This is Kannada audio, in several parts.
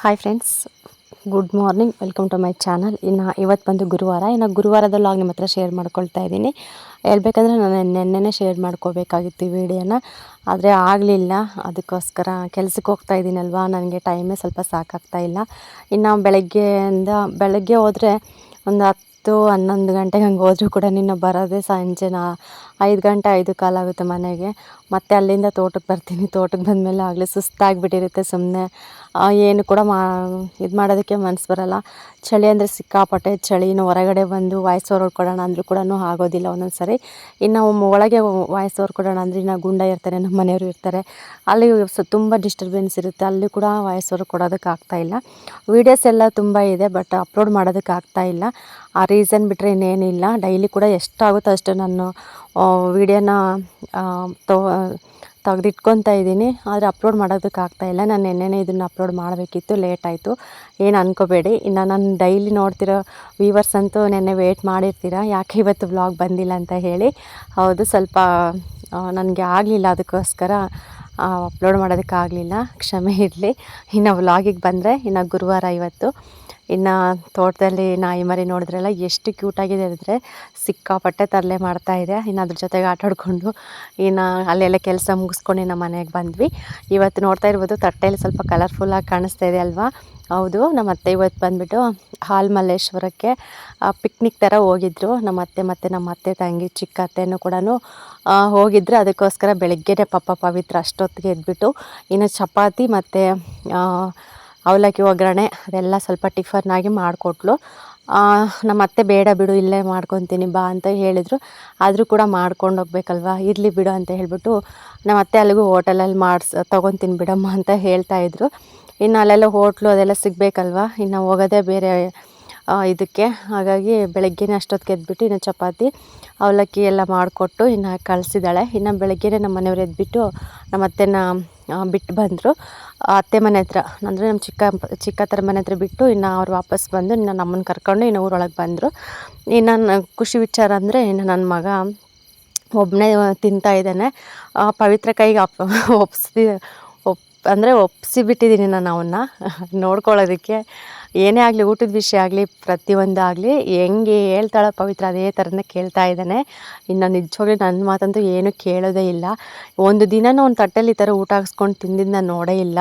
Hi friends, good morning. Welcome to my channel. ಇವತ್ತು ಬಂದು ಗುರುವಾರ. ಗುರುವಾರದ ವ್ಲಾಗ್ ನಿಮ್ಮ ಹತ್ರ ಶೇರ್ ಮಾಡ್ಕೊಳ್ತಾ ಇದ್ದೀನಿ. ಹೇಳ್ಬೇಕಂದ್ರೆ ನಾನು ನೆನ್ನೆನೇ ಶೇರ್ ಮಾಡ್ಕೋಬೇಕಾಗಿತ್ತು ಈ ವಿಡಿಯೋನ, ಆದರೆ ಆಗಲಿಲ್ಲ. ಅದಕ್ಕೋಸ್ಕರ ಕೆಲಸಕ್ಕೆ ಹೋಗ್ತಾ ಇದ್ದೀನಲ್ವ, ನನಗೆ ಟೈಮೇ ಸ್ವಲ್ಪ ಸಾಕಾಗ್ತಾ ಇಲ್ಲ. ಬೆಳಗ್ಗೆ ಹೋದರೆ ಒಂದು 10-11 ಗಂಟೆಗೆ ಹಂಗೆ ಹೋದರೂ ಕೂಡ ಬರೋದೇ ಸಂಜೆ 5 ಗಂಟೆ 5 ಕಾಲಾಗುತ್ತೆ ಮನೆಗೆ. ಮತ್ತು ಅಲ್ಲಿಂದ ತೋಟಕ್ಕೆ ಬರ್ತೀನಿ. ತೋಟಕ್ಕೆ ಬಂದಮೇಲೆ ಆಗಲೇ ಸುಸ್ತಾಗಿಬಿಟ್ಟಿರುತ್ತೆ. ಸುಮ್ಮನೆ ಏನು ಕೂಡ ಇದು ಮಾಡೋದಕ್ಕೆ ಮನಸ್ಸು ಬರೋಲ್ಲ. ಚಳಿ ಅಂದರೆ ಸಿಕ್ಕಾಪಟ್ಟೆ ಚಳಿ. ಹೊರಗಡೆ ಬಂದು ವಾಯ್ಸ್ ಓವರ್ ಕೊಡೋಣ ಅಂದರೂ ಕೂಡ ಆಗೋದಿಲ್ಲ ಒಂದೊಂದು ಸರಿ. ಒಳಗೆ ವಾಯ್ಸ್ ಓವರ್ ಕೊಡೋಣ ಅಂದರೆ ಗುಂಡ ಇರ್ತಾರೆ, ನಮ್ಮ ಮನೆಯವರು ಇರ್ತಾರೆ, ಅಲ್ಲಿ ತುಂಬ ಡಿಸ್ಟರ್ಬೆನ್ಸ್ ಇರುತ್ತೆ. ಅಲ್ಲಿ ಕೂಡ ವಾಯ್ಸ್ ಓವರ್ ಕೊಡೋದಕ್ಕಾಗ್ತಾಯಿಲ್ಲ. ವೀಡಿಯೋಸ್ ಎಲ್ಲ ತುಂಬ ಇದೆ, ಬಟ್ ಅಪ್ಲೋಡ್ ಮಾಡೋದಕ್ಕಾಗ್ತಾಯಿಲ್ಲ. ಆ ರೀಸನ್ ಬಿಟ್ಟರೆ ಇನ್ನೇನಿಲ್ಲ. ಡೈಲಿ ಕೂಡ ಎಷ್ಟಾಗುತ್ತೋ ಅಷ್ಟು ನಾನು ವೀಡಿಯೋನ ತೆಗೆದಿಟ್ಕೊತಾ ಇದ್ದೀನಿ, ಆದರೆ ಅಪ್ಲೋಡ್ ಮಾಡೋದಕ್ಕಾಗ್ತಾಯಿಲ್ಲ. ನಾನು ನೆನ್ನೆನೇ ಇದನ್ನು ಅಪ್ಲೋಡ್ ಮಾಡಬೇಕಿತ್ತು, ಲೇಟ್ ಆಯಿತು. ಏನು ಅಂದ್ಕೋಬೇಡಿ. ನಾನು ಡೈಲಿ ನೋಡ್ತಿರೋ ವ್ಯೂವರ್ಸ್ ಅಂತೂ ನೆನ್ನೆ ವೇಟ್ ಮಾಡಿರ್ತೀರ, ಯಾಕೆ ಇವತ್ತು ವ್ಲಾಗ್ ಬಂದಿಲ್ಲ ಅಂತ ಹೇಳಿ. ಹೌದು, ಸ್ವಲ್ಪ ನನಗೆ ಆಗಲಿಲ್ಲ, ಅದಕ್ಕೋಸ್ಕರ ಅಪ್ಲೋಡ್ ಮಾಡೋದಕ್ಕಾಗಲಿಲ್ಲ, ಕ್ಷಮೆ ಇರಲಿ. ವ್ಲಾಗಿಗೆ ಬಂದರೆ ಗುರುವಾರ ಇವತ್ತು. ತೋಟದಲ್ಲಿ ನಾಯಿ ಮರಿ ನೋಡಿದ್ರಲ್ಲ ಎಷ್ಟು ಕ್ಯೂಟಾಗಿದೆ ಅಂದರೆ ಸಿಕ್ಕಾಪಟ್ಟೆ ತರಲೆ ಮಾಡ್ತಾಯಿದೆ. ಅದ್ರ ಜೊತೆಗೆ ಆಟಾಡಿಕೊಂಡು ಅಲ್ಲೆಲ್ಲ ಕೆಲಸ ಮುಗಿಸ್ಕೊಂಡು ನಮ್ಮ ಮನೆಗೆ ಬಂದ್ವಿ. ಇವತ್ತು ನೋಡ್ತಾ ಇರ್ಬೋದು, ತಟ್ಟೆಯಲ್ಲಿ ಸ್ವಲ್ಪ ಕಲರ್ಫುಲ್ಲಾಗಿ ಕಾಣಿಸ್ತಾ ಇದೆ ಅಲ್ವಾ. ಹೌದು, ನಮ್ಮ ಅತ್ತೆ ಇವತ್ತು ಬಂದುಬಿಟ್ಟು ಹಾಲ್ಮಲ್ಲೇಶ್ವರಕ್ಕೆ ಪಿಕ್ನಿಕ್ ಥರ ಹೋಗಿದ್ರು. ನಮ್ಮ ಅತ್ತೆ ಮತ್ತು ನಮ್ಮ ಅತ್ತೆ ತಂಗಿ ಚಿಕ್ಕ ಅತ್ತೆನೂ ಕೂಡ ಹೋಗಿದ್ರು. ಅದಕ್ಕೋಸ್ಕರ ಬೆಳಗ್ಗೆನೇ ಪವಿತ್ರ ಅಷ್ಟೊತ್ತಿಗೆ ಎದ್ಬಿಟ್ಟು ಚಪಾತಿ ಮತ್ತು ಅವಲಕ್ಕಿ ಒಗ್ಗರಣೆ ಅದೆಲ್ಲ ಸ್ವಲ್ಪ ಟಿಫನ್ನಾಗಿ ಮಾಡಿಕೊಟ್ಲು. ನಮ್ಮ ಅತ್ತೆ ಬೇಡ ಬಿಡು, ಇಲ್ಲೇ ಮಾಡ್ಕೊತೀನಿ ಬಾ ಅಂತ ಹೇಳಿದರು. ಆದರೂ ಕೂಡ ಮಾಡ್ಕೊಂಡು ಹೋಗ್ಬೇಕಲ್ವ, ಇರಲಿ ಬಿಡು ಅಂತ ಹೇಳಿಬಿಟ್ಟು ನಮ್ಮ ಅತ್ತೆ ಅಲ್ಲಿಗೂ ಹೋಟೆಲಲ್ಲಿ ತೊಗೊತೀನಿ ಬಿಡಮ್ಮ ಅಂತ ಹೇಳ್ತಾಯಿದ್ರು. ಅಲ್ಲೆಲ್ಲ ಹೋಟ್ಲು ಅದೆಲ್ಲ ಸಿಗಬೇಕಲ್ವ, ಹೋಗೋದೇ ಬೇರೆ ಇದಕ್ಕೆ. ಹಾಗಾಗಿ ಬೆಳಗ್ಗೆನೇ ಅಷ್ಟೊತ್ತಿಗೆ ಎದ್ಬಿಟ್ಟು ಚಪಾತಿ ಅವಲಕ್ಕಿ ಎಲ್ಲ ಮಾಡಿಕೊಟ್ಟು ಕಳಿಸಿದ್ದಾಳೆ. ಬೆಳಗ್ಗೆನೇ ನಮ್ಮ ಮನೆಯವ್ರು ಎದ್ಬಿಟ್ಟು ನಮ್ಮ ಅತ್ತೆನ ಬಿಟ್ಟು ಬಂದರು. ಅತ್ತೆ ಮನೆ ಹತ್ರ ಅಂದರೆ ನಮ್ಮ ಚಿಕ್ಕತ್ತರ ಮನೆ ಹತ್ರ ಬಿಟ್ಟು ಅವ್ರು ವಾಪಸ್ ಬಂದು ನಮ್ಮನ್ನು ಕರ್ಕೊಂಡು ಊರೊಳಗೆ ಬಂದರು. ಖುಷಿ ವಿಚಾರ ಅಂದರೆ ನನ್ನ ಮಗ ಒಬ್ಬನೇ ತಿಂತಾಯಿದ್ದಾನೆ. ಪವಿತ್ರ ಕೈಗೆ ಒಪ್ಪಿಸಿಬಿಟ್ಟಿದ್ದೀನಿ ನಾನು ಅವನ್ನ ನೋಡ್ಕೊಳ್ಳೋದಕ್ಕೆ. ಏನೇ ಆಗಲಿ, ಊಟದ ವಿಷಯ ಆಗಲಿ, ಪ್ರತಿಯೊಂದು ಆಗಲಿ ಹೆಂಗೆ ಹೇಳ್ತಾಳೆ ಪವಿತ್ರ ಅದೇ ಥರನೇ ಕೇಳ್ತಾ ಇದ್ದಾನೆ. ನಿಜವಾಗ್ಲೂ ನನ್ನ ಮಾತಂತೂ ಏನೂ ಕೇಳೋದೇ ಇಲ್ಲ. ಒಂದು ದಿನನೂ ಒಂದು ತಟ್ಟೆಲಿ ಈ ಥರ ಊಟ ಹಾಕ್ಸ್ಕೊಂಡು ತಿಂದಿದ್ದು ನಾನು ನೋಡೇ ಇಲ್ಲ.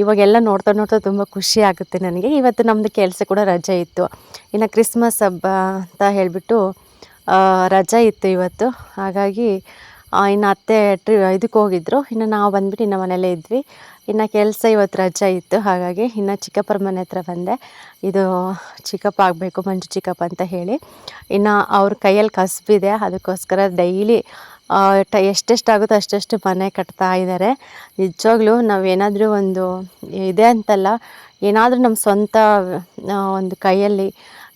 ಇವಾಗೆಲ್ಲ ನೋಡ್ತಾ ತುಂಬ ಖುಷಿ ಆಗುತ್ತೆ ನನಗೆ. ಇವತ್ತು ನಮ್ಮದು ಕೆಲಸ ಕೂಡ ರಜೆ ಇತ್ತು. ಕ್ರಿಸ್ಮಸ್ ಹಬ್ಬ ಅಂತ ಹೇಳಿಬಿಟ್ಟು ರಜೆ ಇತ್ತು ಇವತ್ತು. ಹಾಗಾಗಿ ಅತ್ತೆ ಇದಕ್ಕೆ ಹೋಗಿದ್ರು. ನಾವು ಬಂದುಬಿಟ್ಟು ಮನೆಯಲ್ಲೇ ಇದ್ವಿ. ಕೆಲಸ ಇವತ್ತು ರಜೆ ಇತ್ತು. ಹಾಗಾಗಿ ಚಿಕ್ಕಪ್ಪರ ಮನೆ ಹತ್ರ ಬಂದೆ. ಇದು ಚಿಕ್ಕಪ್ಪ ಆಗಬೇಕು, ಮಂಜು ಚಿಕ್ಕಪ್ಪ ಅಂತ ಹೇಳಿ. ಅವ್ರ ಕೈಯಲ್ಲಿ ಕಸಬಿದೆ, ಅದಕ್ಕೋಸ್ಕರ ಡೈಲಿ ಎಷ್ಟೆಷ್ಟಾಗುತ್ತೋ ಅಷ್ಟೆಷ್ಟು ಮನೆ ಕಟ್ತಾ ಇದ್ದಾರೆ. ನಿಜವಾಗ್ಲೂ ನಾವೇನಾದರೂ ಒಂದು ಇದೆ ಅಂತಲ್ಲ, ಏನಾದರೂ ನಮ್ಮ ಸ್ವಂತ ಒಂದು ಕೈಯಲ್ಲಿ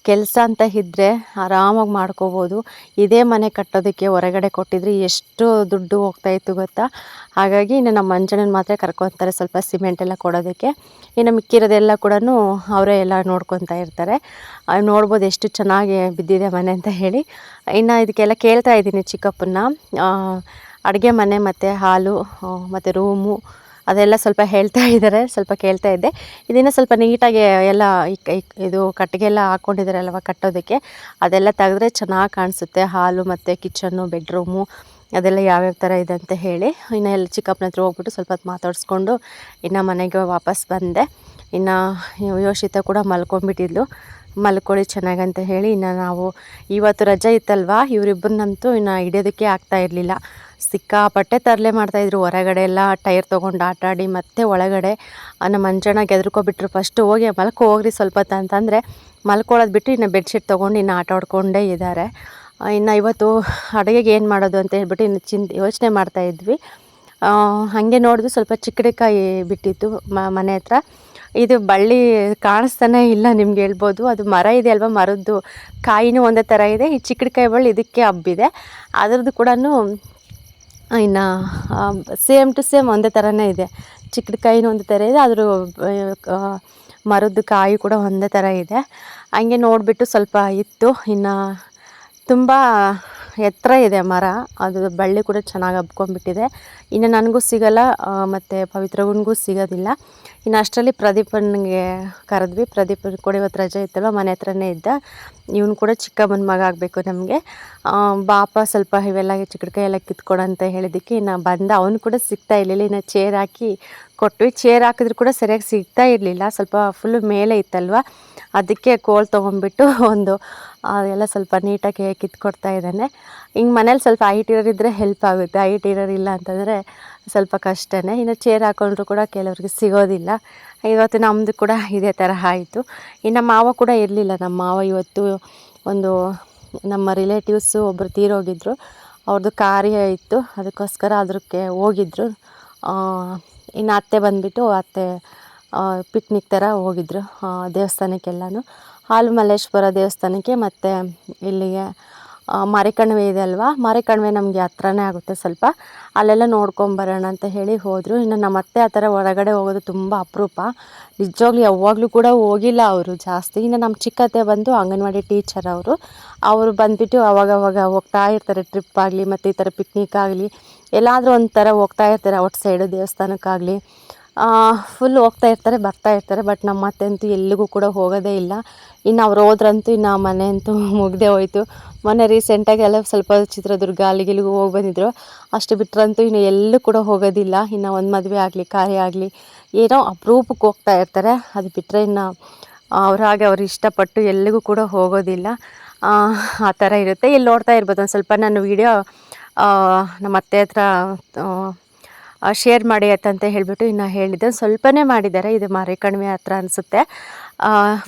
ಕೆಲಸ ಅಂತ ಇದ್ದರೆ ಆರಾಮಾಗಿ ಮಾಡ್ಕೋಬೋದು. ಇದೇ ಮನೆ ಕಟ್ಟೋದಕ್ಕೆ ಹೊರಗಡೆ ಕೊಟ್ಟಿದ್ರೆ ಎಷ್ಟು ದುಡ್ಡು ಹೋಗ್ತಾಯಿತ್ತು ಗೊತ್ತಾ. ಹಾಗಾಗಿ ನಮ್ಮ ಮಂಜಣ್ಣನ ಮಾತ್ರ ಕರ್ಕೊತಾರೆ ಸ್ವಲ್ಪ ಸಿಮೆಂಟ್ ಎಲ್ಲ ಕೊಡೋದಕ್ಕೆ. ಮಿಕ್ಕಿರೋದೆಲ್ಲ ಕೂಡ ಅವರೇ ಎಲ್ಲ ನೋಡ್ಕೊತಾ ಇರ್ತಾರೆ. ನೋಡ್ಬೋದು ಎಷ್ಟು ಚೆನ್ನಾಗಿ ಬಿದ್ದಿದೆ ಮನೆ ಅಂತ ಹೇಳಿ. ಇದಕ್ಕೆಲ್ಲ ಕೇಳ್ತಾ ಇದ್ದೀನಿ ಚಿಕ್ಕಪ್ಪನ. ಅಡುಗೆ ಮನೆ ಮತ್ತು ಹಾಲು ಮತ್ತು ರೂಮು ಅದೆಲ್ಲ ಸ್ವಲ್ಪ ಹೇಳ್ತಾ ಇದ್ದಾರೆ, ಸ್ವಲ್ಪ ಕೇಳ್ತಾ ಇದ್ದೆ. ಇದನ್ನು ಸ್ವಲ್ಪ ನೀಟಾಗಿ ಎಲ್ಲ ಇದು ಕಟ್ಟಿಗೆ ಎಲ್ಲ ಹಾಕ್ಕೊಂಡಿದ್ದಾರೆ ಅಲ್ವ ಕಟ್ಟೋದಕ್ಕೆ, ಅದೆಲ್ಲ ತೆಗೆದ್ರೆ ಚೆನ್ನಾಗಿ ಕಾಣಿಸುತ್ತೆ. ಹಾಲು ಮತ್ತು ಕಿಚನ್ನು, ಬೆಡ್ರೂಮು ಅದೆಲ್ಲ ಯಾವ್ಯಾವ ಥರ ಇದೆ ಅಂತ ಹೇಳಿ. ಎಲ್ಲ ಚಿಕ್ಕಪ್ಪನ ಹತ್ರ ಹೋಗ್ಬಿಟ್ಟು ಸ್ವಲ್ಪ ಹೊತ್ತು ಮಾತಾಡಿಸ್ಕೊಂಡು ಮನೆಗೆ ವಾಪಸ್ ಬಂದೆ. ಯೋಷಿತ ಕೂಡ ಮಲ್ಕೊಂಡ್ಬಿಟ್ಟಿದ್ಲು. ಮಲ್ಕೊಳ್ಳಿ ಚೆನ್ನಾಗಂತ ಹೇಳಿ ನಾವು ಇವತ್ತು ರಜೆ ಇತ್ತಲ್ವ, ಇವರಿಬ್ಬರನ್ನಂತೂ ಹಿಡಿಯೋದಕ್ಕೆ ಆಗ್ತಾ ಇರಲಿಲ್ಲ. ಸಿಕ್ಕಾಪಟ್ಟೆ ತರಲೆ ಮಾಡ್ತಾಯಿದ್ರು. ಹೊರಗಡೆ ಎಲ್ಲ ಟೈರ್ ತೊಗೊಂಡು ಆಟಾಡಿ ಮತ್ತೆ ಒಳಗಡೆ ನಮ್ಮ ಮಂಜಣ್ಣ ಗೆದ್ರುಕೊಬಿಟ್ರು. ಫಸ್ಟು ಹೋಗಿ ಹೋಗ್ರಿ ಸ್ವಲ್ಪ ಅಂತಂದರೆ ಮಲ್ಕೊಳ್ಳೋದು ಬಿಟ್ಟು ಬೆಡ್ಶೀಟ್ ತೊಗೊಂಡು ಆಟ ಆಡ್ಕೊಂಡೇ ಇದ್ದಾರೆ. ಇವತ್ತು ಅಡುಗೆಗೆ ಏನು ಮಾಡೋದು ಅಂತ ಹೇಳ್ಬಿಟ್ಟು ಯೋಚನೆ ಮಾಡ್ತಾಯಿದ್ವಿ. ಹಾಗೆ ನೋಡಿದ್ವಿ, ಸ್ವಲ್ಪ ಚಿಕ್ಕಡಿಕಾಯಿ ಬಿಟ್ಟಿತ್ತು ಮನೆ ಹತ್ರ. ಇದು ಬಳ್ಳಿ ಕಾಣಿಸ್ತಾನೆ ಇಲ್ಲ, ನಿಮ್ಗೆ ಹೇಳ್ಬೋದು. ಅದು ಮರ ಇದೆ ಅಲ್ವ, ಮರದ್ದು ಕಾಯಿನೂ ಒಂದೇ ಥರ ಇದೆ. ಈ ಚಿಕ್ಕಡಿಕಾಯಿ ಬಳ್ಳಿ ಇದಕ್ಕೆ ಹಬ್ಬಿದೆ. ಅದರದ್ದು ಕೂಡ ಸೇಮ್ ಟು ಸೇಮ್ ಒಂದೇ ಥರನೇ ಇದೆ. ಚಿಕ್ಕಡಿಕಾಯಿನೂ ಒಂದೇ ಥರ ಇದೆ, ಅದ್ರ ಮರದ್ದು ಕಾಯಿ ಕೂಡ ಒಂದೇ ಥರ ಇದೆ. ಹಂಗೆ ನೋಡಿಬಿಟ್ಟು ಸ್ವಲ್ಪ ಇತ್ತು. ತುಂಬ ಎತ್ತರ ಇದೆ ಮರ, ಅದು ಬಳ್ಳಿ ಕೂಡ ಚೆನ್ನಾಗಿ ಹಬ್ಕೊಂಡ್ಬಿಟ್ಟಿದೆ. ಇನ್ನು ನನಗೂ ಸಿಗಲ್ಲ ಮತ್ತು ಪವಿತ್ರಗನಿಗೂ ಸಿಗೋದಿಲ್ಲ. ಇನ್ನು ಅಷ್ಟರಲ್ಲಿ ಪ್ರದೀಪನಿಗೆ ಕರೆದ್ವಿ. ಪ್ರದೀಪ್ ಕೂಡ ಇವತ್ತು ರಜೆ ಇತ್ತಲ್ವ, ಮನೆ ಹತ್ರನೇ ಇದ್ದ. ಇವನು ಕೂಡ ಚಿಕ್ಕಮ್ಮನ ಮಗ ಆಗಬೇಕು ನಮಗೆ. ಬಾಪ ಸ್ವಲ್ಪ ಇವೆಲ್ಲ ಚಿಕ್ಕಡ್ಕಾಯಿ ಎಲ್ಲ ಕಿತ್ಕೊಡು ಅಂತ ಹೇಳಿದ್ದಕ್ಕೆ ಇನ್ನು ಬಂದ. ಅವನು ಕೂಡ ಸಿಗ್ತಾ ಇರಲಿಲ್ಲ. ಇನ್ನು ಚೇರ್ ಹಾಕಿ ಕೊಟ್ವಿ. ಚೇರ್ ಹಾಕಿದ್ರು ಕೂಡ ಸರಿಯಾಗಿ ಸಿಗ್ತಾ ಇರಲಿಲ್ಲ, ಸ್ವಲ್ಪ ಫುಲ್ಲು ಮೇಲೆ ಇತ್ತಲ್ವ. ಅದಕ್ಕೆ ಕೋಲ್ ತೊಗೊಂಡ್ಬಿಟ್ಟು ಎಲ್ಲ ಸ್ವಲ್ಪ ನೀಟಾಗಿ ಕಿತ್ಕೊಡ್ತಾ ಇದ್ದಾನೆ. ಹಿಂಗೆ ಮನೇಲಿ ಸ್ವಲ್ಪ ಹೈಟ್ ಇರೋರಿದ್ದರೆ ಹೆಲ್ಪ್ ಆಗುತ್ತೆ, ಹೈಟ್ ಇರೋರಿಲ್ಲ ಅಂತಂದರೆ ಸ್ವಲ್ಪ ಕಷ್ಟನೇ. ಇನ್ನು ಚೇರ್ ಹಾಕೊಂಡ್ರು ಕೂಡ ಕೆಲವ್ರಿಗೆ ಸಿಗೋದಿಲ್ಲ. ಇವತ್ತು ನಮ್ಮದು ಕೂಡ ಇದೇ ಥರ ಆಯಿತು. ಇನ್ನು ಮಾವ ಕೂಡ ಇರಲಿಲ್ಲ. ನಮ್ಮ ಮಾವ ಇವತ್ತು ನಮ್ಮ ರಿಲೇಟಿವ್ಸು ಒಬ್ಬರು ತೀರೋಗಿದ್ದರು, ಅವ್ರದ್ದು ಕಾರ್ಯ ಇತ್ತು, ಅದಕ್ಕೋಸ್ಕರ ಅದಕ್ಕೆ ಹೋಗಿದ್ರು. ಇನ್ನು ಅತ್ತೆ ಬಂದುಬಿಟ್ಟು ಪಿಕ್ನಿಕ್ ಥರ ಹೋಗಿದ್ರು ದೇವಸ್ಥಾನಕ್ಕೆಲ್ಲನೂ. ಹಾಲು ಮಲ್ಲೇಶ್ವರ ದೇವಸ್ಥಾನಕ್ಕೆ ಮತ್ತು ಇಲ್ಲಿಗೆ ಮಾರಿಕಣಿವೆ ಇದೆ ಅಲ್ವಾ, ಮಾರಿಕಣಿವೆ ನಮಗೆ ಹತ್ರನೇ ಆಗುತ್ತೆ ಸ್ವಲ್ಪ, ಅಲ್ಲೆಲ್ಲ ನೋಡ್ಕೊಂಬರೋಣ ಅಂತ ಹೇಳಿ ಹೋದರು. ಇನ್ನು ನಮ್ಮ ಅತ್ತೆ ಆ ಥರ ಹೊರಗಡೆ ಹೋಗೋದು ತುಂಬ ಅಪರೂಪ. ನಿಜವಾಗ್ಲೂ ಯಾವಾಗಲೂ ಕೂಡ ಹೋಗಿಲ್ಲ ಅವರು ಜಾಸ್ತಿ. ಇನ್ನು ನಮ್ಮ ಚಿಕ್ಕತ್ತೆ ಬಂದು ಅಂಗನವಾಡಿ ಟೀಚರ್ ಅವರು ಬಂದುಬಿಟ್ಟು ಅವಾಗವಾಗ ಹೋಗ್ತಾ ಇರ್ತಾರೆ, ಟ್ರಿಪ್ ಆಗಲಿ ಮತ್ತು ಈ ಥರ ಪಿಕ್ನಿಕ್ ಆಗಲಿ ಎಲ್ಲಾದರೂ ಒಂಥರ ಹೋಗ್ತಾ ಇರ್ತಾರೆ, ಔಟ್ ಸೈಡು ದೇವಸ್ಥಾನಕ್ಕಾಗಲಿ ಫುಲ್ ಹೋಗ್ತಾ ಇರ್ತಾರೆ, ಬರ್ತಾ ಇರ್ತಾರೆ. ಬಟ್ ನಮ್ಮ ಅತ್ತೆ ಅಂತೂ ಎಲ್ಲಿಗೂ ಕೂಡ ಹೋಗೋದೇ ಇಲ್ಲ. ಇನ್ನು ಅವ್ರು ಹೋದ್ರಂತೂ ಇನ್ನು ಮನೆ ಅಂತೂ ಮುಗ್ದೇ ಹೋಯ್ತು. ಮೊನ್ನೆ ರೀಸೆಂಟಾಗಿ ಎಲ್ಲ ಸ್ವಲ್ಪ ಚಿತ್ರದುರ್ಗ ಅಲ್ಲಿಗೆಲ್ಲಿಗೂ ಹೋಗಿ ಬಂದಿದ್ರು, ಅಷ್ಟು ಬಿಟ್ಟರಂತೂ ಇನ್ನು ಎಲ್ಲೂ ಕೂಡ ಹೋಗೋದಿಲ್ಲ. ಇನ್ನು ಒಂದು ಮದುವೆ ಆಗಲಿ ಕಾರ್ಯ ಆಗಲಿ ಏನೋ ಅಪರೂಪಕ್ಕೆ ಹೋಗ್ತಾ ಇರ್ತಾರೆ. ಅದು ಬಿಟ್ಟರೆ ಇನ್ನು ಅವ್ರು ಇಷ್ಟಪಟ್ಟು ಎಲ್ಲಿಗೂ ಕೂಡ ಹೋಗೋದಿಲ್ಲ. ಆ ಥರ ಇರುತ್ತೆ. ಇಲ್ಲಿ ನೋಡ್ತಾ ಇರ್ಬೋದು ಒಂದು ಸ್ವಲ್ಪ ನಾನು ವೀಡಿಯೋ ನಮ್ಮ ಅತ್ತೆ ಹತ್ರ ಶೇರ್ ಮಾಡಿ ಅಂತ ಹೇಳಿಬಿಟ್ಟು ಇನ್ನು ಹೇಳಿದ್ದೆ. ಸ್ವಲ್ಪನೇ ಮಾಡಿದ್ದಾರೆ. ಇದು ಮಾರಿಕಣಿವೆ ಹತ್ರ ಅನಿಸುತ್ತೆ.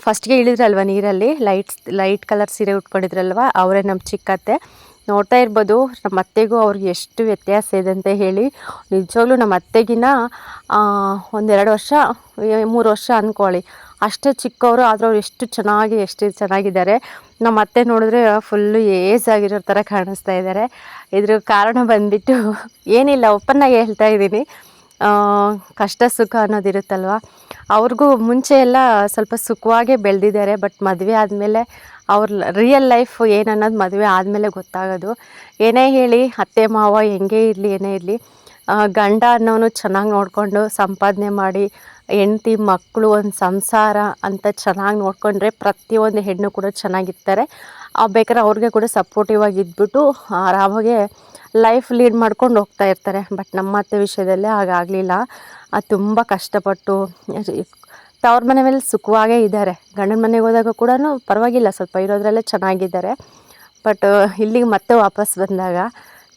ಫಸ್ಟ್ಗೆ ಇಳಿದ್ರಲ್ವ ನೀರಲ್ಲಿ, ಲೈಟ್ ಕಲರ್ ಸೀರೆ ಉಟ್ಕೊಂಡಿದ್ರಲ್ವ, ಅವರೇ ನಮ್ಮ ಚಿಕ್ಕತ್ತೆ. ನೋಡ್ತಾ ಇರ್ಬೋದು ನಮ್ಮ ಅತ್ತೆಗೂ ಅವ್ರಿಗೆ ಎಷ್ಟು ವ್ಯತ್ಯಾಸ ಇದೆ ಅಂತ ಹೇಳಿ. ನಿಜವಾಗ್ಲೂ ನಮ್ಮ ಅತ್ತೆಗಿನ 1-2 ವರ್ಷ 3 ವರ್ಷ ಅಂದ್ಕೊಳ್ಳಿ, ಅಷ್ಟೇ ಚಿಕ್ಕವರು. ಆದರೂ ಅವ್ರು ಎಷ್ಟು ಚೆನ್ನಾಗಿದ್ದಾರೆ. ನಮ್ಮ ಅತ್ತೆ ನೋಡಿದ್ರೆ ಫುಲ್ಲು ಏಜ್ ಆಗಿರೋ ಥರ ಕಾಣಿಸ್ತಾ ಇದ್ದಾರೆ. ಇದ್ರ ಕಾರಣ ಬಂದುಬಿಟ್ಟು ಏನಿಲ್ಲ, ಓಪನ್ನಾಗಿ ಹೇಳ್ತಾ ಇದ್ದೀನಿ, ಕಷ್ಟ ಸುಖ ಅನ್ನೋದಿರುತ್ತಲ್ವ. ಅವ್ರಿಗೂ ಮುಂಚೆ ಎಲ್ಲ ಸ್ವಲ್ಪ ಸುಖವಾಗೇ ಬೆಳೆದಿದ್ದಾರೆ. ಬಟ್ ಮದುವೆ ಆದಮೇಲೆ ಅವ್ರ ರಿಯಲ್ ಲೈಫ್ ಏನನ್ನೋದು ಮದುವೆ ಆದಮೇಲೆ ಗೊತ್ತಾಗೋದು. ಏನೇ ಹೇಳಿ, ಅತ್ತೆ ಮಾವ ಹೆಂಗೇ ಇರಲಿ ಏನೇ ಇರಲಿ, ಗಂಡ ಅನ್ನೋನು ಚೆನ್ನಾಗಿ ನೋಡಿಕೊಂಡು ಸಂಪಾದನೆ ಮಾಡಿ ಹೆಂಡ್ತಿ ಮಕ್ಕಳು ಒಂದು ಸಂಸಾರ ಅಂತ ಚೆನ್ನಾಗಿ ನೋಡಿಕೊಂಡ್ರೆ ಪ್ರತಿಯೊಂದು ಹೆಣ್ಣು ಕೂಡ ಚೆನ್ನಾಗಿರ್ತಾರೆ. ಬೇಕಾದ್ರೆ ಅವ್ರಿಗೆ ಕೂಡ ಸಪೋರ್ಟಿವ್ ಆಗಿ ಇದ್ಬಿಟ್ಟು ಆರಾಮಾಗೆ ಲೈಫ್ ಲೀಡ್ ಮಾಡ್ಕೊಂಡು ಹೋಗ್ತಾ ಇರ್ತಾರೆ. ಬಟ್ ನಮ್ಮ ಅತ್ತೆ ವಿಷಯದಲ್ಲೇ ಹಾಗಾಗಲಿಲ್ಲ. ತುಂಬ ಕಷ್ಟಪಟ್ಟು ತವ್ರ ಮನೆ ಮೇಲೆ ಸುಖವಾಗೇ ಇದ್ದಾರೆ. ಗಂಡನ ಮನೆಗೆ ಹೋದಾಗ ಕೂಡ ಪರವಾಗಿಲ್ಲ, ಸ್ವಲ್ಪ ಇರೋದ್ರಲ್ಲೇ ಚೆನ್ನಾಗಿದ್ದಾರೆ. ಬಟ್ ಇಲ್ಲಿಗೆ ಮತ್ತೆ ವಾಪಸ್ ಬಂದಾಗ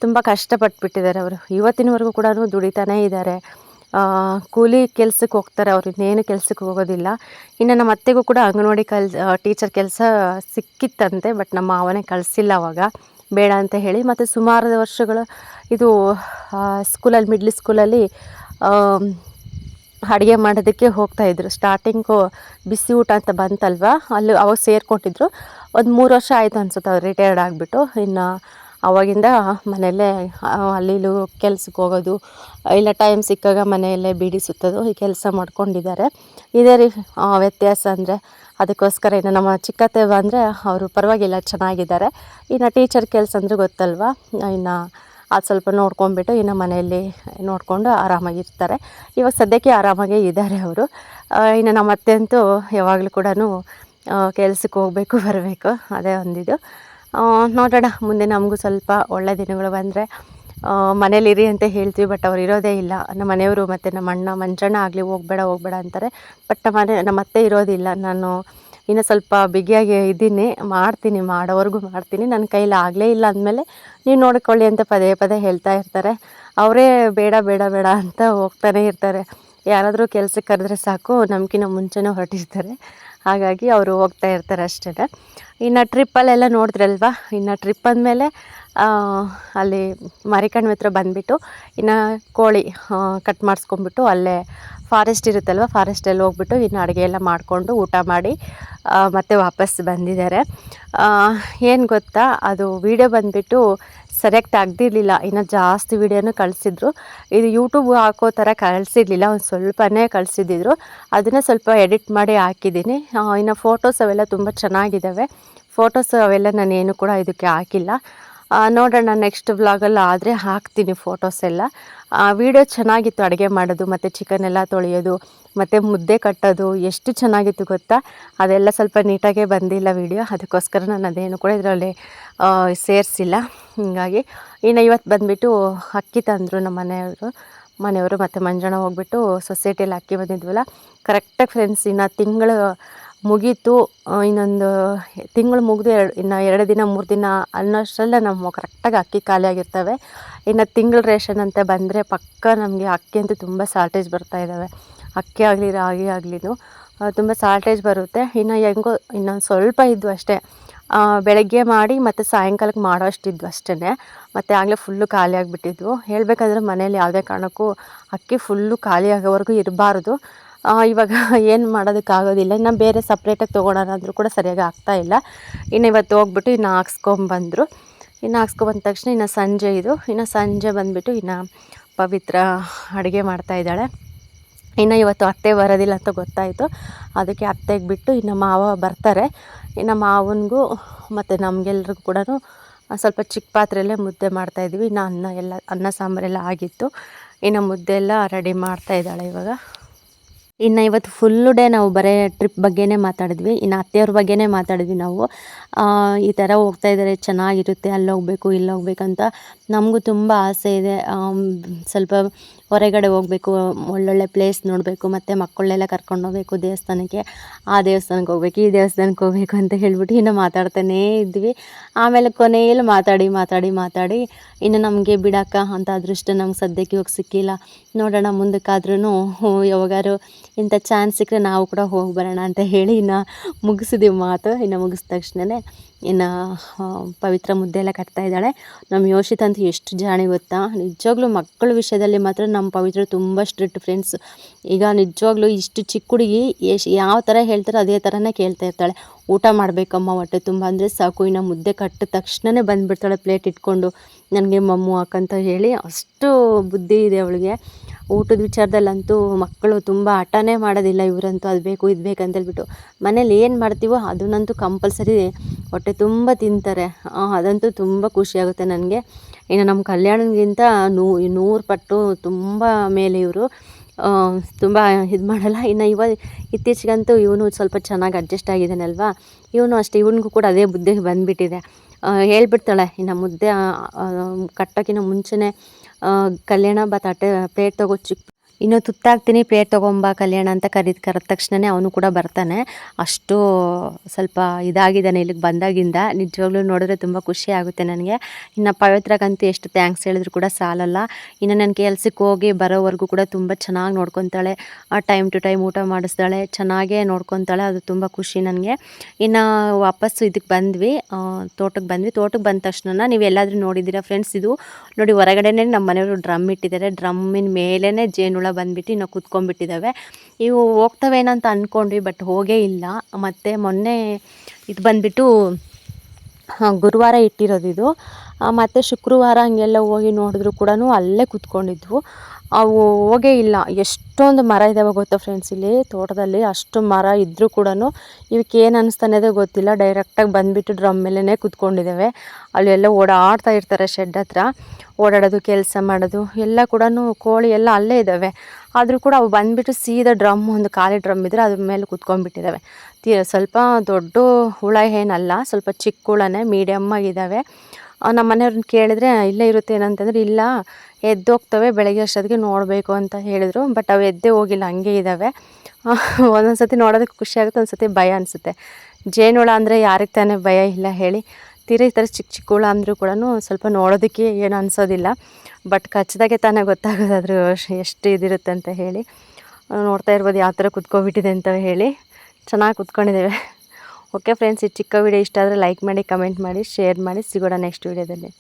ತುಂಬ ಕಷ್ಟಪಟ್ಬಿಟ್ಟಿದ್ದಾರೆ ಅವರು. ಇವತ್ತಿನವರೆಗೂ ಕೂಡ ದುಡಿತಾನೇ ಇದ್ದಾರೆ. ಕೂಲಿ ಕೆಲ್ಸಕ್ಕೆ ಹೋಗ್ತಾರೆ, ಅವ್ರು ಇನ್ನೇನು ಕೆಲ್ಸಕ್ಕೆ ಹೋಗೋದಿಲ್ಲ. ಇನ್ನು ನಮ್ಮ ಅತ್ತೆಗೂ ಕೂಡ ಅಂಗನವಾಡಿ ಟೀಚರ್ ಕೆಲಸ ಸಿಕ್ಕಿತ್ತಂತೆ. ಬಟ್ ನಮ್ಮ ಮಾವನೇ ಕಳಿಸಿಲ್ಲ ಅವಾಗ, ಬೇಡ ಅಂತ ಹೇಳಿ. ಮತ್ತು ಸುಮಾರು ವರ್ಷಗಳು ಇದು ಸ್ಕೂಲಲ್ಲಿ, ಮಿಡ್ಲ್ ಸ್ಕೂಲಲ್ಲಿ ಅಡುಗೆ ಮಾಡೋದಕ್ಕೆ ಹೋಗ್ತಾಯಿದ್ರು. ಸ್ಟಾರ್ಟಿಂಗು ಬಿಸಿ ಊಟ ಅಂತ ಬಂತಲ್ವ, ಅಲ್ಲಿ ಅವಾಗ ಸೇರಿಕೊಂಡಿದ್ರು. ಒಂದು 3 ವರ್ಷ ಆಯಿತು ಅನ್ಸುತ್ತೆ ಅವ್ರು ರಿಟೈರ್ಡ್ ಆಗಿಬಿಟ್ಟು. ಇನ್ನು ಆವಾಗಿಂದ ಮನೆಯಲ್ಲೇ ಅಲ್ಲಿ ಕೆಲ್ಸಕ್ಕೆ ಹೋಗೋದು, ಇಲ್ಲ ಟೈಮ್ ಸಿಕ್ಕಾಗ ಮನೆಯಲ್ಲೇ ಬೀಡಿ ಸುತ್ತೋದು, ಈ ಕೆಲಸ ಮಾಡ್ಕೊಂಡಿದ್ದಾರೆ. ಇದೇ ರೀ ವ್ಯತ್ಯಾಸ ಅಂದರೆ. ಅದಕ್ಕೋಸ್ಕರ ಇನ್ನು ನಮ್ಮ ಚಿಕ್ಕತ್ತೆ ಬಂದರೆ ಅವರು ಪರವಾಗಿಲ್ಲ, ಚೆನ್ನಾಗಿದ್ದಾರೆ. ಇನ್ನು ಟೀಚರ್ ಕೆಲಸ ಅಂದರೆ ಗೊತ್ತಲ್ವ, ಇನ್ನು ಅದು ಸ್ವಲ್ಪ ನೋಡ್ಕೊಂಬಿಟ್ಟು ಇನ್ನು ಮನೆಯಲ್ಲಿ ನೋಡಿಕೊಂಡು ಆರಾಮಾಗಿರ್ತಾರೆ. ಇವಾಗ ಸದ್ಯಕ್ಕೆ ಆರಾಮಾಗೇ ಇದ್ದಾರೆ ಅವರು. ಇನ್ನು ನಮ್ಮ ಅತ್ತೆ ಅಂತೂ ಯಾವಾಗಲೂ ಕೂಡ ಕೆಲ್ಸಕ್ಕೆ ಹೋಗಬೇಕು ಬರಬೇಕು, ಅದೇ ಒಂದಿದು. ನೋಡೋಣ ಮುಂದೆ ನಮಗೂ ಸ್ವಲ್ಪ ಒಳ್ಳೆ ದಿನಗಳು ಬಂದರೆ ಮನೇಲಿರಿ ಅಂತ ಹೇಳ್ತೀವಿ. ಬಟ್ ಅವ್ರು ಇರೋದೇ ಇಲ್ಲ. ನಮ್ಮ ಮನೆಯವರು ಮತ್ತು ನಮ್ಮ ಅಣ್ಣ ಮಂಜಣ್ಣ ಆಗಲಿ ಹೋಗಬೇಡ ಅಂತಾರೆ. ಬಟ್ ನಮ್ಮ ಅತ್ತೆ ಇರೋದಿಲ್ಲ. ನಾನು ಇನ್ನು ಸ್ವಲ್ಪ ಬಿಗಿಯಾಗಿ ಇದ್ದೀನಿ, ಮಾಡೋವರೆಗೂ ಮಾಡ್ತೀನಿ. ನನ್ನ ಕೈಲಿ ಆಗಲೇ ಇಲ್ಲ ಅಂದಮೇಲೆ ನೀವು ನೋಡಿಕೊಳ್ಳಿ ಅಂತ ಪದೇ ಹೇಳ್ತಾ ಇರ್ತಾರೆ. ಅವರೇ ಬೇಡ ಅಂತ ಹೋಗ್ತಾನೆ ಇರ್ತಾರೆ. ಯಾರಾದರೂ ಕೆಲ್ಸಕ್ಕೆ ಕರೆದ್ರೆ ಸಾಕು, ನಮ್ಗಿಂತ ಮುಂಚೆನೇ ಹೊರಟಿರ್ತಾರೆ. ಹಾಗಾಗಿ ಅವರು ಹೋಗ್ತಾ ಇರ್ತಾರೆ ಅಷ್ಟೇ. ಇನ್ನು ಟ್ರಿಪ್ಪಲ್ಲೆಲ್ಲ ನೋಡಿದ್ರಲ್ವ, ಇನ್ನು ಟ್ರಿಪ್ ಅಂದಮೇಲೆ ಅಲ್ಲಿ ಮಾರಿಕಣಿವೆ ಹತ್ರ ಬಂದುಬಿಟ್ಟು ಇನ್ನು ಕೋಳಿ ಕಟ್ ಮಾಡಿಸ್ಕೊಂಬಿಟ್ಟು ಅಲ್ಲೇ ಫಾರೆಸ್ಟ್ ಇರುತ್ತಲ್ವ, ಫಾರೆಸ್ಟಲ್ಲಿ ಹೋಗ್ಬಿಟ್ಟು ಇನ್ನು ಅಡುಗೆ ಎಲ್ಲ ಮಾಡಿಕೊಂಡು ಊಟ ಮಾಡಿ ಮತ್ತೆ ವಾಪಸ್ ಬಂದಿದ್ದಾರೆ. ಏನು ಗೊತ್ತಾ, ಅದು ವೀಡಿಯೋ ಬಂದುಬಿಟ್ಟು ಸರಿಯಾಗಿ ತೆಗ್ದಿರಲಿಲ್ಲ. ಇನ್ನು ಜಾಸ್ತಿ ವೀಡಿಯೋನೂ ಕಳಿಸಿದ್ರು. ಇದು ಯೂಟ್ಯೂಬ್ ಹಾಕೋ ಥರ ಕಳಿಸಿರ್ಲಿಲ್ಲ, ಒಂದು ಸ್ವಲ್ಪನೇ ಕಳಿಸಿದ್ರು. ಅದನ್ನು ಸ್ವಲ್ಪ ಎಡಿಟ್ ಮಾಡಿ ಹಾಕಿದ್ದೀನಿ. ಇನ್ನು ಫೋಟೋಸ್ ಅವೆಲ್ಲ ತುಂಬ ಚೆನ್ನಾಗಿದ್ದಾವೆ. ಫೋಟೋಸ್ ಅವೆಲ್ಲ ನಾನೇನು ಕೂಡ ಇದಕ್ಕೆ ಹಾಕಿಲ್ಲ. ನೋಡೋಣ ನೆಕ್ಸ್ಟ್ ವ್ಲಾಗಲ್ಲಿ ಆದರೆ ಹಾಕ್ತೀನಿ ಫೋಟೋಸ್ ಎಲ್ಲ. ವಿಡಿಯೋ ಚೆನ್ನಾಗಿತ್ತು, ಅಡುಗೆ ಮಾಡೋದು ಮತ್ತು ಚಿಕನ್ ಎಲ್ಲ ತೊಳೆಯೋದು ಮತ್ತು ಮುದ್ದೆ ಕಟ್ಟೋದು ಎಷ್ಟು ಚೆನ್ನಾಗಿತ್ತು ಗೊತ್ತಾ. ಅದೆಲ್ಲ ಸ್ವಲ್ಪ ನೀಟಾಗೇ ಬಂದಿಲ್ಲ ವಿಡಿಯೋ, ಅದಕ್ಕೋಸ್ಕರ ನಾನು ಅದೇನು ಕೂಡ ಇದರಲ್ಲಿ ಸೇರಿಸಿಲ್ಲ. ಹೀಗಾಗಿ ಇನ್ನು ಇವತ್ತು ಬಂದುಬಿಟ್ಟು ಅಕ್ಕಿ ತಂದರು ನಮ್ಮ ಮನೆಯವರು ಮತ್ತು ಮಂಜಣ್ಣ ಹೋಗ್ಬಿಟ್ಟು ಸೊಸೈಟಿಯಲ್ಲಿ ಅಕ್ಕಿ ಬಂದಿದ್ವಲ್ಲ. ಕರೆಕ್ಟಾಗಿ ಫ್ರೆಂಡ್ಸ್ ಇನ್ನು ತಿಂಗಳು ಮುಗೀತು, ಇನ್ನೊಂದು ತಿಂಗಳು ಮುಗಿದು ಇನ್ನು 2 ದಿನ 3 ದಿನ ಅನ್ನೋಷ್ಟರಲ್ಲೇ ನಮ್ಮ ಕರೆಕ್ಟಾಗಿ ಅಕ್ಕಿ ಖಾಲಿಯಾಗಿರ್ತವೆ. ಇನ್ನು ತಿಂಗಳ ರೇಷನ್ ಅಂತ ಬಂದರೆ ಪಕ್ಕ ನಮಗೆ ಅಕ್ಕಿ ಅಂತೂ ತುಂಬ ಶಾರ್ಟೇಜ್ ಬರ್ತಾಯಿದ್ದಾವೆ. ಅಕ್ಕಿ ಆಗಲಿ ರಾಗಿ ಆಗಲಿನೂ ತುಂಬ ಶಾರ್ಟೇಜ್ ಬರುತ್ತೆ. ಇನ್ನು ಹೆಂಗೋ ಇನ್ನೊಂದು ಸ್ವಲ್ಪ ಇದ್ವು ಅಷ್ಟೇ, ಬೆಳಗ್ಗೆ ಮಾಡಿ ಮತ್ತು ಸಾಯಂಕಾಲಕ್ಕೆ ಮಾಡೋ ಅಷ್ಟಿದ್ವು ಅಷ್ಟೇ. ಮತ್ತು ಆಗಲೇ ಫುಲ್ಲು ಖಾಲಿ ಆಗಿಬಿಟ್ಟಿದ್ವು. ಹೇಳಬೇಕಾದ್ರೆ ಮನೇಲಿ ಯಾವುದೇ ಕಾರಣಕ್ಕೂ ಅಕ್ಕಿ ಫುಲ್ಲು ಖಾಲಿ ಆಗೋವರೆಗೂ ಇರಬಾರ್ದು. ಇವಾಗ ಏನು ಮಾಡೋದಕ್ಕಾಗೋದಿಲ್ಲ. ಇನ್ನು ಬೇರೆ ಸಪ್ರೇಟಾಗಿ ತೊಗೊಳೋಣ ಅಂದರೂ ಕೂಡ ಸರಿಯಾಗಿ ಆಗ್ತಾಯಿಲ್ಲ. ಇನ್ನು ಇವತ್ತು ಹೋಗ್ಬಿಟ್ಟು ಇನ್ನು ಹಾಕ್ಸ್ಕೊಂಬಂದರು. ಇನ್ನು ಹಾಕ್ಸ್ಕೊಬಂದ ತಕ್ಷಣ ಇನ್ನು ಸಂಜೆ ಬಂದುಬಿಟ್ಟು ಇನ್ನು ಪವಿತ್ರ ಅಡುಗೆ ಮಾಡ್ತಾಯಿದ್ದಾಳೆ. ಇನ್ನು ಇವತ್ತು ಅತ್ತೆ ಬರೋದಿಲ್ಲ ಅಂತ ಗೊತ್ತಾಯಿತು, ಅದಕ್ಕೆ ಅತ್ತೆಗೆ ಬಿಟ್ಟು ಇನ್ನು ಮಾವ ಬರ್ತಾರೆ. ಇನ್ನು ಮಾವನಿಗೂ ಮತ್ತು ನಮಗೆಲ್ರಿಗೂ ಕೂಡ ಸ್ವಲ್ಪ ಚಿಕ್ಕ ಪಾತ್ರೆಯಲ್ಲೇ ಮುದ್ದೆ ಮಾಡ್ತಾಯಿದ್ವಿ. ಇನ್ನು ಅನ್ನ ಸಾಂಬಾರೆಲ್ಲ ಆಗಿತ್ತು. ಇನ್ನು ಮುದ್ದೆ ಎಲ್ಲ ರೆಡಿ ಮಾಡ್ತಾಯಿದ್ದಾಳೆ ಇವಾಗ. ಇನ್ನು ಇವತ್ತು ಫುಲ್ಲು ಡೇ ನಾವು ಬರೀ ಟ್ರಿಪ್ ಬಗ್ಗೆನೇ ಮಾತಾಡಿದ್ವಿ. ಇನ್ನು ಅತ್ತೆಯವ್ರ ಬಗ್ಗೆನೇ ಮಾತಾಡಿದ್ವಿ ನಾವು. ಈ ಥರ ಹೋಗ್ತಾಯಿದ್ದಾರೆ, ಚೆನ್ನಾಗಿರುತ್ತೆ, ಅಲ್ಲೋಗಬೇಕು ಇಲ್ಲೋಗ್ಬೇಕಂತ. ನಮಗೂ ತುಂಬ ಆಸೆ ಇದೆ, ಸ್ವಲ್ಪ ಹೊರಗಡೆ ಹೋಗಬೇಕು, ಒಳ್ಳೊಳ್ಳೆ ಪ್ಲೇಸ್ ನೋಡಬೇಕು, ಮತ್ತು ಮಕ್ಕಳನ್ನೆಲ್ಲ ಕರ್ಕೊಂಡು ಹೋಗಬೇಕು ದೇವಸ್ಥಾನಕ್ಕೆ. ಆ ದೇವಸ್ಥಾನಕ್ಕೆ ಹೋಗ್ಬೇಕು, ಈ ದೇವಸ್ಥಾನಕ್ಕೆ ಹೋಗಬೇಕು ಅಂತ ಹೇಳ್ಬಿಟ್ಟು ಇನ್ನು ಮಾತಾಡ್ತಾನೇ ಇದ್ವಿ. ಆಮೇಲೆ ಕೊನೆಯಲ್ಲಿ ಮಾತಾಡಿ ಇನ್ನು ನಮಗೆ ಬಿಡೋಕ್ಕ ಅಂತ ಅದೃಷ್ಟ ನಮ್ಗೆ ಸದ್ಯಕ್ಕೆ ಹೋಗಿ ಸಿಕ್ಕಿಲ್ಲ. ನೋಡೋಣ ಮುಂದಕ್ಕಾದ್ರೂ ಯಾವಾಗಾರು ಇಂಥ ಚಾನ್ಸ್ ಸಿಕ್ಕರೆ ನಾವು ಕೂಡ ಹೋಗಿ ಬರೋಣ ಅಂತ ಹೇಳಿ ಇನ್ನು ಮುಗಿಸಿದೀವಿ ಮಾತು. ಇನ್ನು ಮುಗಿದ ತಕ್ಷಣವೇ ಇನ್ನು ಪವಿತ್ರ ಮುದ್ದೆ ಎಲ್ಲ ಕಟ್ತಾಯಿದ್ದಾಳೆ. ನಮ್ಮ ಯೋಷಿತ್ ಅಂತೂ ಎಷ್ಟು ಜಾಣೆ ಗೊತ್ತಾ, ನಿಜವಾಗ್ಲೂ ಮಕ್ಕಳ ವಿಷಯದಲ್ಲಿ ಮಾತ್ರ ನಮ್ಮ ಪವಿತ್ರ ತುಂಬ ಸ್ಟ್ರಿಕ್ಟ್ ಫ್ರೆಂಡ್ಸ್. ಈಗ ನಿಜವಾಗ್ಲೂ ಇಷ್ಟು ಚಿಕ್ಕ ಹುಡುಗಿ ಯಾವ ಥರ ಹೇಳ್ತಾರೋ ಅದೇ ಥರನೇ ಕೇಳ್ತಾ ಇರ್ತಾಳೆ. ಊಟ ಮಾಡಬೇಕಮ್ಮ ಹೊಟ್ಟೆ ತುಂಬ ಅಂದರೆ ಸಾಕು, ಇನ್ನು ಮುದ್ದೆ ಕಟ್ಟಿದ ತಕ್ಷಣವೇ ಬಂದುಬಿಡ್ತಾಳೆ ಪ್ಲೇಟ್ ಇಟ್ಕೊಂಡು, ನನಗೆ ಮಮ್ಮು ಹಾಕಂತ ಹೇಳಿ. ಅಷ್ಟು ಬುದ್ಧಿ ಇದೆ ಅವಳಿಗೆ. ಊಟದ ವಿಚಾರದಲ್ಲಂತೂ ಮಕ್ಕಳು ತುಂಬ ಹಠನೇ ಮಾಡೋದಿಲ್ಲ ಇವರಂತೂ, ಅದು ಬೇಕು ಇದು ಬೇಕಂತೇಳ್ಬಿಟ್ಟು. ಮನೇಲಿ ಏನು ಮಾಡ್ತೀವೋ ಅದನ್ನಂತೂ ಕಂಪಲ್ಸರಿ ಹೊಟ್ಟೆ ತುಂಬ ತಿಂತಾರೆ. ಅದಂತೂ ತುಂಬ ಖುಷಿಯಾಗುತ್ತೆ ನನಗೆ. ಇನ್ನು ನಮ್ಮ ಕಲ್ಯಾಣಗಿಂತ 100 ಪಟ್ಟು ತುಂಬ ಮೇಲೆ ಇವರು ತುಂಬ ಇದು ಮಾಡಲ್ಲ. ಇನ್ನು ಇತ್ತೀಚೆಗಂತೂ ಇವನು ಸ್ವಲ್ಪ ಚೆನ್ನಾಗಿ ಅಡ್ಜಸ್ಟ್ ಆಗಿದ್ದಾನಲ್ವಾ, ಇವನು ಅಷ್ಟೇ, ಇವನಿಗೂ ಕೂಡ ಅದೇ ಬುದ್ಧಿ ಬಂದುಬಿಟ್ಟಿದೆ. ಹೇಳ್ಬಿಡ್ತಾಳೆ ಇನ್ನು ಮುದ್ದೆ ಕಟ್ಟೋಕ್ಕಿಂತ ಮುಂಚೆನೇ, ಕಲ್ಯಾಣ ಬತ್ತಾಟೆ ಪ್ಲೇಟ್ ತಗೋ, ಇನ್ನು ತುತ್ತಾಗ್ತೀನಿ ಪ್ಲೇಟ್ ತೊಗೊಂಬ ಕಲ್ಯಾಣ ಅಂತ ಕರೆದ ತಕ್ಷಣವೇ ಅವನು ಕೂಡ ಬರ್ತಾನೆ. ಅಷ್ಟು ಸ್ವಲ್ಪ ಇದಾಗಿದ್ದಾನೆ ಇಲ್ಲಿಗೆ ಬಂದಾಗಿಂದ. ನಿಜವಾಗ್ಲೂ ನೋಡಿದ್ರೆ ತುಂಬ ಖುಷಿ ಆಗುತ್ತೆ ನನಗೆ. ಇನ್ನು ಪವಿತ್ರಕ್ಕಂತೂ ಎಷ್ಟು ಥ್ಯಾಂಕ್ಸ್ ಹೇಳಿದ್ರು ಕೂಡ ಸಾಲಲ್ಲ. ಇನ್ನು ನನ್ನ ಕೆಲ್ಸಕ್ಕೆ ಹೋಗಿ ಬರೋವರೆಗೂ ಕೂಡ ತುಂಬ ಚೆನ್ನಾಗಿ ನೋಡ್ಕೊತಾಳೆ, ಟೈಮ್ ಟು ಟೈಮ್ ಊಟ ಮಾಡಿಸ್ತಾಳೆ, ಚೆನ್ನಾಗೇ ನೋಡ್ಕೊತಾಳೆ. ಅದು ತುಂಬ ಖುಷಿ ನನಗೆ. ಇನ್ನು ವಾಪಸ್ಸು ಇದಕ್ಕೆ ಬಂದ್ವಿ, ತೋಟಕ್ಕೆ ಬಂದ ತಕ್ಷಣ ನೀವು ಎಲ್ಲಾದರೂ ನೋಡಿದ್ದೀರಾ ಫ್ರೆಂಡ್ಸ್, ಇದು ನೋಡಿ ಹೊರಗಡೆನೇ ನಮ್ಮ ಮನೆಯವರು ಡ್ರಮ್ ಇಟ್ಟಿದ್ದಾರೆ. ಡ್ರಮ್ಮಿನ ಮೇಲೇ ಜೇನುಳ ಬಂದುಬಿಟ್ಟು ಇನ್ನು ಕೂತ್ಕೊಂಡ್ಬಿಟ್ಟಿದ್ದಾವೆ. ಇವು ಹೋಗ್ತವೇನಂತ ಅಂದ್ಕೊಂಡ್ವಿ, ಬಟ್ ಹೋಗೇ ಇಲ್ಲ. ಮತ್ತು ಮೊನ್ನೆ ಇದು ಬಂದುಬಿಟ್ಟು ಗುರುವಾರ ಇಟ್ಟಿರೋದು ಇದು, ಮತ್ತು ಶುಕ್ರವಾರ ಹಂಗೆಲ್ಲ ಹೋಗಿ ನೋಡಿದ್ರು ಕೂಡ ಅಲ್ಲೇ ಕೂತ್ಕೊಂಡಿದ್ವು. ಅವು ಹೋಗೇ ಇಲ್ಲ. ಎಷ್ಟೊಂದು ಮರ ಇದ್ದಾವೆ ಗೊತ್ತಾ ಫ್ರೆಂಡ್ಸ್, ಇಲ್ಲಿ ತೋಟದಲ್ಲಿ ಅಷ್ಟು ಮರ ಇದ್ದರೂ ಕೂಡ ಇವಕ್ಕೆ ಏನು ಅನ್ನಿಸ್ತಾನೆ ಗೊತ್ತಿಲ್ಲ, ಡೈರೆಕ್ಟಾಗಿ ಬಂದುಬಿಟ್ಟು ಡ್ರಮ್ ಮೇಲೇ ಕೂತ್ಕೊಂಡಿದ್ದಾವೆ. ಅಲ್ಲೆಲ್ಲ ಓಡಾಡ್ತಾ ಇರ್ತಾರೆ, ಶೆಡ್ ಹತ್ರ ಓಡಾಡೋದು, ಕೆಲಸ ಮಾಡೋದು ಎಲ್ಲ ಕೂಡ. ಕೋಳಿ ಎಲ್ಲ ಅಲ್ಲೇ ಇದ್ದಾವೆ, ಆದರೂ ಕೂಡ ಅವು ಬಂದುಬಿಟ್ಟು ಸೀದಾ ಡ್ರಮ್, ಒಂದು ಖಾಲಿ ಡ್ರಮ್ ಇದ್ದರೆ ಅದ್ರ ಮೇಲೆ ಕೂತ್ಕೊಂಡ್ಬಿಟ್ಟಿದ್ದಾವೆ. ಸ್ವಲ್ಪ ದೊಡ್ಡ ಹುಳ ಏನಲ್ಲ, ಸ್ವಲ್ಪ ಚಿಕ್ಕ ಹುಳನೇ, ಮೀಡಿಯಮ್ ಆಗಿದ್ದಾವೆ. ನಮ್ಮ ಮನೆಯವ್ರನ್ನ ಕೇಳಿದ್ರೆ ಇಲ್ಲೇ ಇರುತ್ತೆ ಏನಂತಂದರೆ, ಇಲ್ಲ ಎದ್ದೋಗ್ತವೆ ಬೆಳಗ್ಗೆ ಅಷ್ಟೊತ್ತಿಗೆ ನೋಡಬೇಕು ಅಂತ ಹೇಳಿದರು. ಬಟ್ ಅವು ಎದ್ದೇ ಹೋಗಿಲ್ಲ, ಹಂಗೆ ಇದ್ದಾವೆ. ಒಂದೊಂದು ಸತಿ ನೋಡೋದಕ್ಕೆ ಖುಷಿ ಆಗುತ್ತೆ, ಒಂದು ಸತಿ ಭಯ ಅನಿಸುತ್ತೆ. ಜೇನುಹುಳ ಅಂದರೆ ಯಾರಿಗೆ ತಾನೇ ಭಯ ಇಲ್ಲ ಹೇಳಿ. ಈ ಥರ ಚಿಕ್ಕ ಹುಳ ಅಂದರೂ ಕೂಡ ಸ್ವಲ್ಪ ನೋಡೋದಕ್ಕೆ ಏನು ಅನಿಸೋದಿಲ್ಲ, ಬಟ್ ಕಚ್ಚಿದಾಗೆ ತಾನೇ ಗೊತ್ತಾಗೋದಾದ್ರೂ ಎಷ್ಟು ಇದಿರುತ್ತೆ ಅಂತ ಹೇಳಿ. ನೋಡ್ತಾ ಇರ್ಬೋದು ಯಾವ ಥರ ಕುತ್ಕೊಬಿಟ್ಟಿದೆ ಅಂತ ಹೇಳಿ. ಚೆನ್ನಾಗಿ ಕುತ್ಕೊಂಡಿದ್ದೇವೆ. ಓಕೆ ಫ್ರೆಂಡ್ಸ್, ಈ ಚಿಕ್ಕ ವಿಡಿಯೋ ಇಷ್ಟ ಆದರೆ ಲೈಕ್ ಮಾಡಿ, ಕಮೆಂಟ್ ಮಾಡಿ, ಶೇರ್ ಮಾಡಿ. ಸಿಗೋಣ ನೆಕ್ಸ್ಟ್ ವಿಡಿಯೋದಲ್ಲಿ.